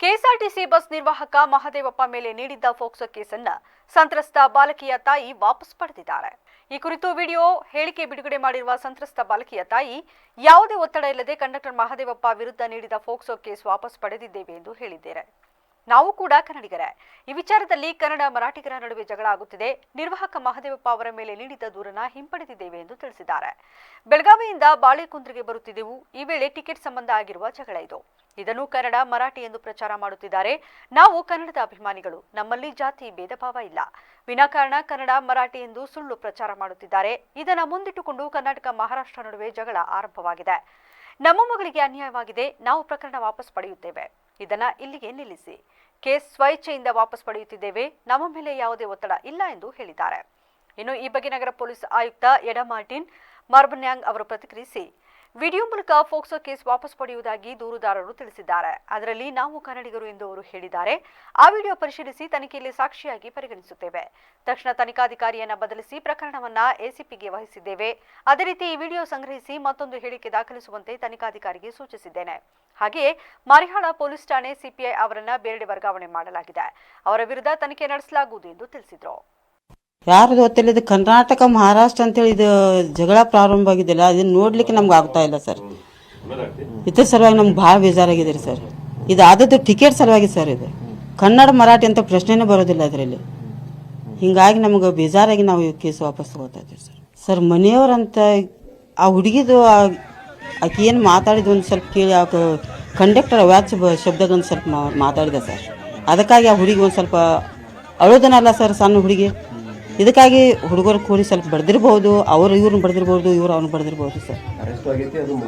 KSRTC bus ನಿರ್ವಾಹಕ ಮಹದೇವಪ್ಪ ಮೇಲೆ ನೀಡಿದ್ದ ಫೋಕ್ಸೋ ಕೇಸನ್ನ ಸಂತ್ರಸ್ತ ಬಾಲಕಿಯ ತಾಯಿ ವಾಪಸ್ ಪಡೆದಿದ್ದಾರೆ. ಈ ಕುರಿತು ವಿಡಿಯೋ ಹೇಳಿಕೆ ಬಿಡುಗಡೆ ಮಾಡಿರುವ ಸಂತ್ರಸ್ತ ಬಾಲಕಿಯ ತಾಯಿ, ಯಾವುದೇ ಒತ್ತಡ ಇಲ್ಲದೆ ಕಂಡಕ್ಟರ್ ಮಹದೇವಪ್ಪ ವಿರುದ್ಧ ನೀಡಿದ ಫೋಕ್ಸೋ ಕೇಸ್ ವಾಪಸ್ ಪಡೆದಿದ್ದೇವೆ ಎಂದು ಹೇಳಿದ್ದಾರೆ. ನಾವು ಕೂಡ ಕನ್ನಡಿಗರೇ. ಈ ವಿಚಾರದಲ್ಲಿ ಕನ್ನಡ ಮರಾಠಿಗರ ನಡುವೆ ಜಗಳ ಆಗುತ್ತಿದೆ. ನಿರ್ವಾಹಕ ಮಹದೇವಪ್ಪ ಅವರ ಮೇಲೆ ನೀಡಿದ ದೂರನ್ನ ಹಿಂಪಡೆದಿದ್ದೇವೆ ಎಂದು ತಿಳಿಸಿದ್ದಾರೆ. ಬೆಳಗಾವಿಯಿಂದ ಬಾಳೆಕುಂದ್ರಿಗೆ ಬರುತ್ತಿದ್ದೆವು. ಈ ವೇಳೆ ಟಿಕೆಟ್ ಸಂಬಂಧ ಆಗಿರುವ ಜಗಳ ಇದು. ಇದನ್ನು ಕನ್ನಡ ಮರಾಠಿ ಎಂದು ಪ್ರಚಾರ ಮಾಡುತ್ತಿದ್ದಾರೆ. ನಾವು ಕನ್ನಡದ ಅಭಿಮಾನಿಗಳು. ನಮ್ಮಲ್ಲಿ ಜಾತಿ ಭೇದ ಭಾವ ಇಲ್ಲ. ವಿನಾಕಾರಣ ಕನ್ನಡ ಮರಾಠಿ ಎಂದು ಸುಳ್ಳು ಪ್ರಚಾರ ಮಾಡುತ್ತಿದ್ದಾರೆ. ಇದನ್ನು ಮುಂದಿಟ್ಟುಕೊಂಡು ಕರ್ನಾಟಕ ಮಹಾರಾಷ್ಟ್ರ ನಡುವೆ ಜಗಳ ಆರಂಭವಾಗಿದೆ. ನಮ್ಮ ಮಗಳಿಗೆ ಅನ್ಯಾಯವಾಗಿದೆ. ನಾವು ಪ್ರಕರಣ ವಾಪಸ್ ಪಡೆಯುತ್ತೇವೆ. ಇದನ್ನ ಇಲ್ಲಿಗೆ ನಿಲ್ಲಿಸಿ. ಕೇಸ್ ಸ್ವಇಚ್ಛೆಯಿಂದ ವಾಪಸ್ ಪಡೆಯುತ್ತಿದ್ದೇವೆ. ನಮ್ಮ ಮೇಲೆ ಯಾವುದೇ ಒತ್ತಡ ಇಲ್ಲ ಎಂದು ಹೇಳಿದ್ದಾರೆ. ಇನ್ನು ಈ ಬಗ್ಗೆ ನಗರ ಪೊಲೀಸ್ ಆಯುಕ್ತ ಎಡಾ ಮಾರ್ಟಿನ್ ಮಾರ್ಬನ್ಯಾಂಗ್ ಅವರು ಪ್ರತಿಕ್ರಿಯಿಸಿ, ವಿಡಿಯೋ ಮೂಲಕ ಫೋಕ್ಸೋ ಕೇಸ್ ವಾಪಸ್ ಪಡೆಯುವುದಾಗಿ ದೂರುದಾರರು ತಿಳಿಸಿದ್ದಾರೆ. ಅದರಲ್ಲಿ ನಾವು ಕನ್ನಡಿಗರು ಎಂದು ಅವರು ಹೇಳಿದ್ದಾರೆ. ಆ ವಿಡಿಯೋ ಪರಿಶೀಲಿಸಿ ತನಿಖೆಯಲ್ಲಿ ಸಾಕ್ಷಿಯಾಗಿ ಪರಿಗಣಿಸುತ್ತೇವೆ. ತಕ್ಷಣ ತನಿಖಾಧಿಕಾರಿಯನ್ನ ಬದಲಿಸಿ ಪ್ರಕರಣವನ್ನ ಎಸಿಪಿಗೆ ವಹಿಸಿದ್ದೇವೆ. ಅದೇ ರೀತಿ ಈ ವಿಡಿಯೋ ಸಂಗ್ರಹಿಸಿ ಮತ್ತೊಂದು ಹೇಳಿಕೆ ದಾಖಲಿಸುವಂತೆ ತನಿಖಾಧಿಕಾರಿಗೆ ಸೂಚಿಸಿದ್ದೇನೆ. ಹಾಗೆಯೇ ಮಾರಿಹಾಳ ಪೊಲೀಸ್ ಠಾಣೆ ಸಿಪಿಐ ಅವರನ್ನ ಬೇರೆಡೆ ವರ್ಗಾವಣೆ ಮಾಡಲಾಗಿದೆ. ಅವರ ವಿರುದ್ಧ ತನಿಖೆ ನಡೆಸಲಾಗುವುದು ಎಂದು ತಿಳಿಸಿದರು. ಯಾರ್ದು ಗೊತ್ತಿಲ್ಲ, ಇದು ಕರ್ನಾಟಕ ಮಹಾರಾಷ್ಟ್ರ ಅಂತೇಳಿ ಇದು ಜಗಳ ಪ್ರಾರಂಭ ಆಗಿದ್ದಿಲ್ಲ. ಅದನ್ನ ನೋಡ್ಲಿಕ್ಕೆ ನಮ್ಗೆ ಆಗ್ತಾ ಇಲ್ಲ ಸರ್. ಇದ್ರ ಸಲುವಾಗಿ ನಮ್ಗೆ ಭಾಳ ಬೇಜಾರಾಗಿದೆ ರೀ ಸರ್. ಇದು ಆದದ್ದು ಟಿಕೆಟ್ ಸಲುವಾಗಿ ಸರ್. ಇದು ಕನ್ನಡ ಮರಾಠಿ ಅಂತ ಪ್ರಶ್ನೆನೇ ಬರೋದಿಲ್ಲ ಅದರಲ್ಲಿ. ಹಿಂಗಾಗಿ ನಮ್ಗೆ ಬೇಜಾರಾಗಿ ನಾವು ಈ ಕೇಸ್ ವಾಪಸ್ ತಗೋತಾ ಇದ್ದೀವಿ ಸರ್. ಸರ್ ಮನೆಯವರಂತ ಆ ಹುಡುಗಿದು ಆಕೆ ಏನು ಮಾತಾಡಿದ್ದು ಒಂದು ಸ್ವಲ್ಪ ಕೇಳಿ ಆ ಕಂಡಕ್ಟರ್ ಅವ್ಯಾಚ ಶಬ್ದಗಳನ್ನು ಸ್ವಲ್ಪ ಮಾತಾಡಿದೆ ಸರ್. ಅದಕ್ಕಾಗಿ ಆ ಹುಡುಗಿ ಒಂದು ಸ್ವಲ್ಪ ಅಳೋದನಲ್ಲ ಸರ್, ಸಣ್ಣ ಹುಡುಗಿ. ಇದಕ್ಕಾಗಿ ಹುಡುಗರು ಕೂಡಿ ಸ್ವಲ್ಪ ಬಡ್ದಿರ್ಬೋದು. ಅವರು ಇವ್ರನ್ನ ಬಡ್ದಿರ್ಬೋದು, ಇವ್ರು ಅವ್ರನ್ನ ಬಡ್ದಿರ್ಬೋದು ಸರ್.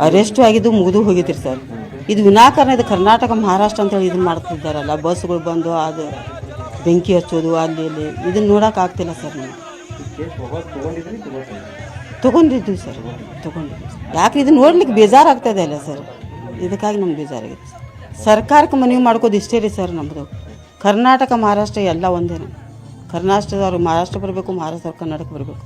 ಅರೆಸ್ಟು ಆಗಿದ್ದು ಮುಗಿದು ಹೋಗಿದ್ರಿ ಸರ್. ಇದು ವಿನಾಕಾರಣ ಇದು ಕರ್ನಾಟಕ ಮಹಾರಾಷ್ಟ್ರ ಅಂತೇಳಿ ಇದನ್ನ ಮಾಡ್ತಿದ್ದಾರಲ್ಲ, ಬಸ್ಗಳು ಬಂದು ಅದು ಬೆಂಕಿ ಹಚ್ಚೋದು ಅಲ್ಲಿ ಇಲ್ಲಿ ಇದನ್ನ ನೋಡೋಕೆ ಆಗ್ತಿಲ್ಲ ಸರ್. ನಾವು ತೊಗೊಂಡಿದ್ವಿ ಸರ್, ತೊಗೊಂಡಿದ್ವಿ. ಯಾಕೆ ಇದು ನೋಡ್ಲಿಕ್ಕೆ ಬೇಜಾರಾಗ್ತದೆ ಅಲ್ಲ ಸರ್. ಇದಕ್ಕಾಗಿ ನಮ್ಗೆ ಬೇಜಾರಾಗಿದೆ ಸರ್. ಸರ್ಕಾರಕ್ಕೆ ಮನವಿ ಮಾಡ್ಕೋದು ಇಷ್ಟೇ ರೀ ಸರ್. ನಮ್ಮದು ಕರ್ನಾಟಕ ಮಹಾರಾಷ್ಟ್ರ ಎಲ್ಲ ಒಂದೇ. ಕರ್ನಾಟಕದವ್ರು ಮಹಾರಾಷ್ಟ್ರ ಬರಬೇಕು, ಮಹಾರಾಷ್ಟ್ರದವ್ರು ಕರ್ನಾಟಕ ಬರಬೇಕು.